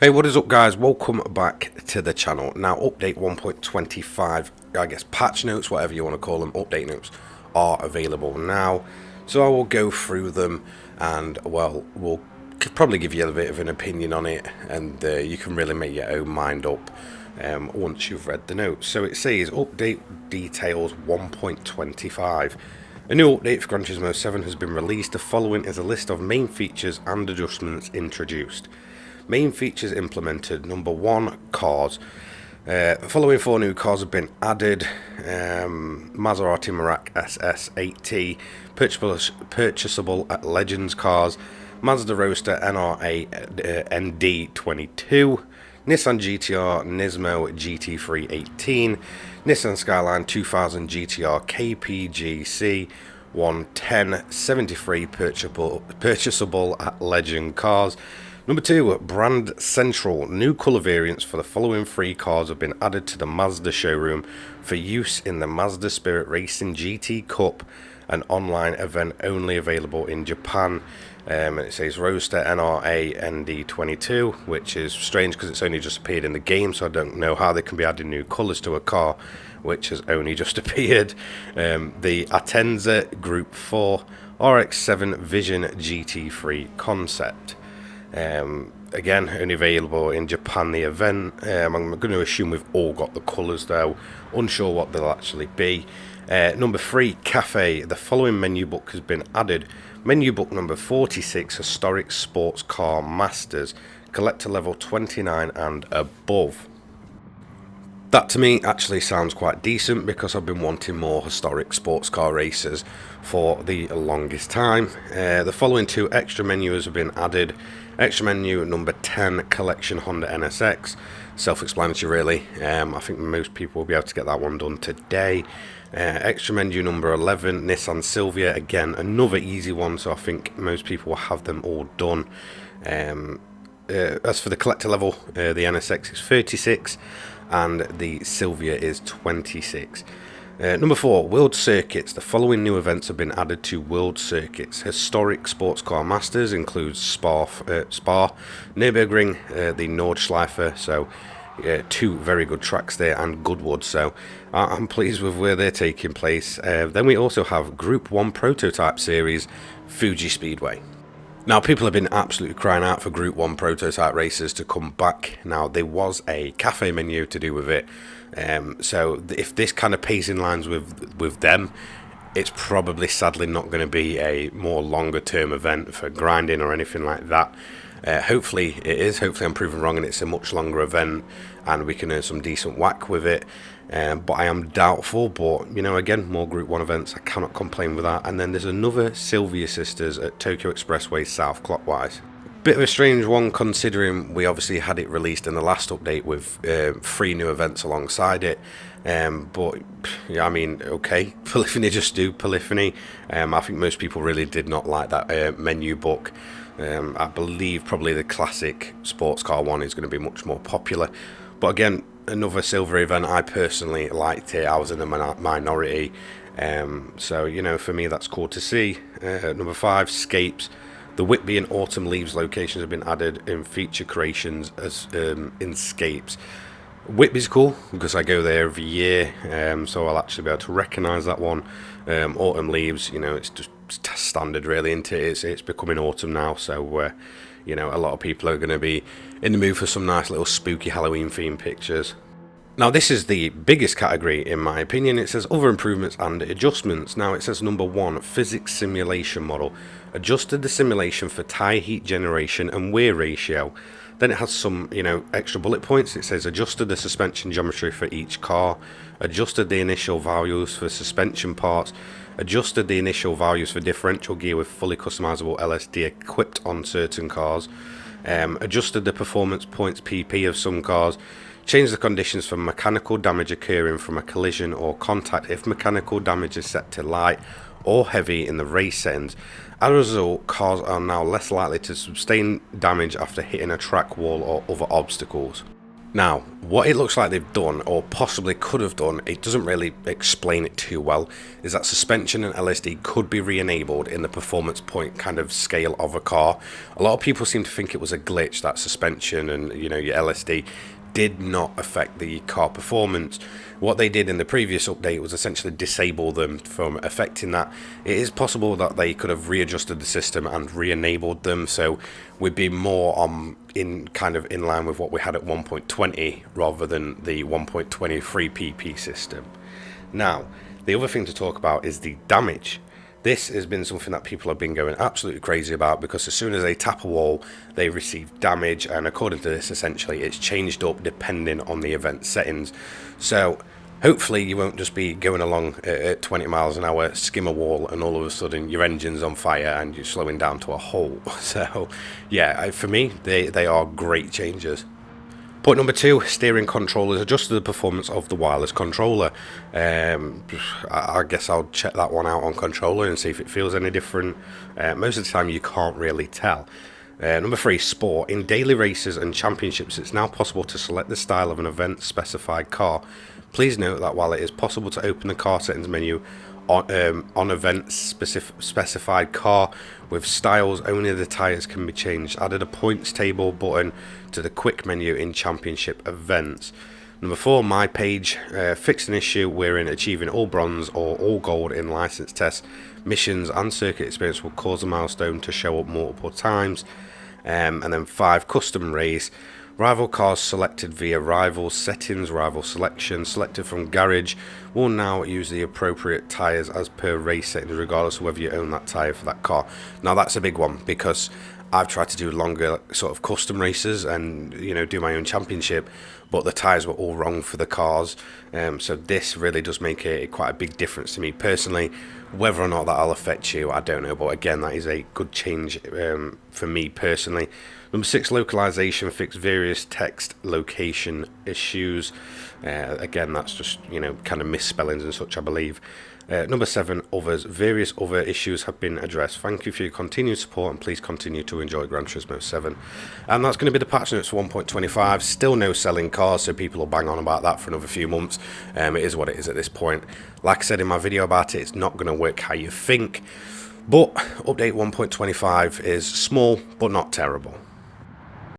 Hey, what is up guys? Welcome back to the channel. Now update 1.25, I guess patch notes, whatever you want to call them, update notes are available now. So I will go through them and well, we'll probably give you a bit of an opinion on it, and you can really make your own mind up once you've read the notes. So it says update details 1.25. A new update for Gran Turismo 7 has been released. The following is a list of main features and adjustments introduced. Main features implemented. Number 1, cars. Following 4 new cars have been added. Maserati Merak SS8T, purchasable at Legends cars. Mazda Roadster NRA ND22. Nissan GTR Nismo GT318. Nissan Skyline 2000 GTR KPGC 110 73 purchasable at Legend cars. Number 2, Brand Central. New colour variants for the following 3 cars have been added to the Mazda showroom for use in the Mazda Spirit Racing GT Cup, an online event only available in Japan. And it says Roadster NRA ND22, which is strange because it's only just appeared in the game, so I don't know how they can be adding new colours to a car which has only just appeared. The Atenza Group 4 RX-7 Vision GT3 concept. Again, only available in Japan, the event. I'm going to assume we've all got the colours though, unsure what they'll actually be. Number 3, Cafe. The following menu book has been added. Menu book number 46, Historic Sports Car Masters, collector level 29 and above. That to me actually sounds quite decent because I've been wanting more historic sports car races for the longest time. The following 2 extra menus have been added. Extra menu number 10, Collection Honda NSX. Self-explanatory really. I think most people will be able to get that one done today. Extra menu number 11, Nissan Silvia. Again, another easy one, so I think most people will have them all done. As for the collector level, the NSX is 36 and the Silvia is 26. Number 4, World Circuits. The following new events have been added to World Circuits. Historic Sports Car Masters includes Spa, Nürburgring, the Nordschleife, so 2 very good tracks there, and Goodwood, so I'm pleased with where they're taking place. Then we also have Group 1 Prototype Series, Fuji Speedway. Now, people have been absolutely crying out for Group 1 prototype races to come back. Now, there was a cafe menu to do with it. So if this kind of pays in lines with them, it's probably sadly not going to be a more longer term event for grinding or anything like that. Hopefully it is. Hopefully I'm proven wrong and it's a much longer event and we can earn some decent whack with it. But I am doubtful. But, you know, again, more Group 1 events. I cannot complain with that. And then there's another Sylvia Sisters at Tokyo Expressway South clockwise. Bit of a strange one considering we obviously had it released in the last update with 3 new events alongside it. But yeah, I mean, okay, Polyphony just do Polyphony. I think most people really did not like that menu book. I believe probably the classic sports car one is going to be much more popular. But again, another silver event. I personally liked it. I was in the minority. So, you know, for me that's cool to see. Number 5, Scapes. The Whitby and Autumn Leaves locations have been added in feature creations as in Scapes. Whitby's cool because I go there every year, so I'll actually be able to recognise that one. Autumn Leaves, you know, it's just standard really, isn't it? It's becoming autumn now, so you know, a lot of people are going to be in the mood for some nice little spooky Halloween themed pictures. Now, this is the biggest category in my opinion. It says other improvements and adjustments. Now it says number 1, physics simulation model. Adjusted the simulation for tire heat generation and wear ratio. Then it has some, you know, extra bullet points. It says adjusted the suspension geometry for each car. Adjusted the initial values for suspension parts. Adjusted the initial values for differential gear with fully customizable LSD equipped on certain cars. Adjusted the performance points PP of some cars. Changed the conditions for mechanical damage occurring from a collision or contact if mechanical damage is set to light or heavy in the race settings. As a result, cars are now less likely to sustain damage after hitting a track wall or other obstacles. Now, what it looks like they've done, or possibly could have done, it doesn't really explain it too well, is that suspension and LSD could be re-enabled in the performance point kind of scale of a car. A lot of people seem to think it was a glitch, that suspension and, you know, your LSD did not affect the car performance. What they did in the previous update was essentially disable them from affecting that. It is possible that they could have readjusted the system and re-enabled them, so we'd be more in line with what we had at 1.20 rather than the 1.23 PP system. Now, the other thing to talk about is the damage. This has been something that people have been going absolutely crazy about, because as soon as they tap a wall, they receive damage, and according to this, essentially, it's changed up depending on the event settings. So, hopefully you won't just be going along at 20 miles an hour, skim a wall, and all of a sudden your engine's on fire and you're slowing down to a halt. So, yeah, for me, they are great changes. Point number 2, steering controllers adjusted the performance of the wireless controller. I guess I'll check that one out on controller and see if it feels any different. Most of the time you can't really tell. Number 3, sport. In daily races and championships, it's now possible to select the style of an event-specified car. Please note that while it is possible to open the car settings menu on event-specified car with styles, only the tyres can be changed. Added a points table button to the quick menu in championship events. Number 4, my page. Fixed an issue wherein achieving all bronze or all gold in license tests, missions and circuit experience will cause a milestone to show up multiple times. And then 5, custom race. Rival cars selected via rival settings, rival selection, selected from garage, will now use the appropriate tyres as per race settings, regardless of whether you own that tyre for that car. Now that's a big one, because I've tried to do longer sort of custom races and, you know, do my own championship, but the tyres were all wrong for the cars. So this really does make quite a big difference to me personally. Whether or not that'll affect you, I don't know, but again, that is a good change for me personally. Number 6, localization, fix various text location issues. Again, that's just, you know, kind of misspellings and such, I believe. Number 7, others. Various other issues have been addressed. Thank you for your continued support, and please continue to enjoy Gran Turismo 7. And that's going to be the patch notes for 1.25. Still no selling cars, so people will bang on about that for another few months. It is what it is at this point. Like I said in my video about it, it's not going to work how you think. But update 1.25 is small, but not terrible.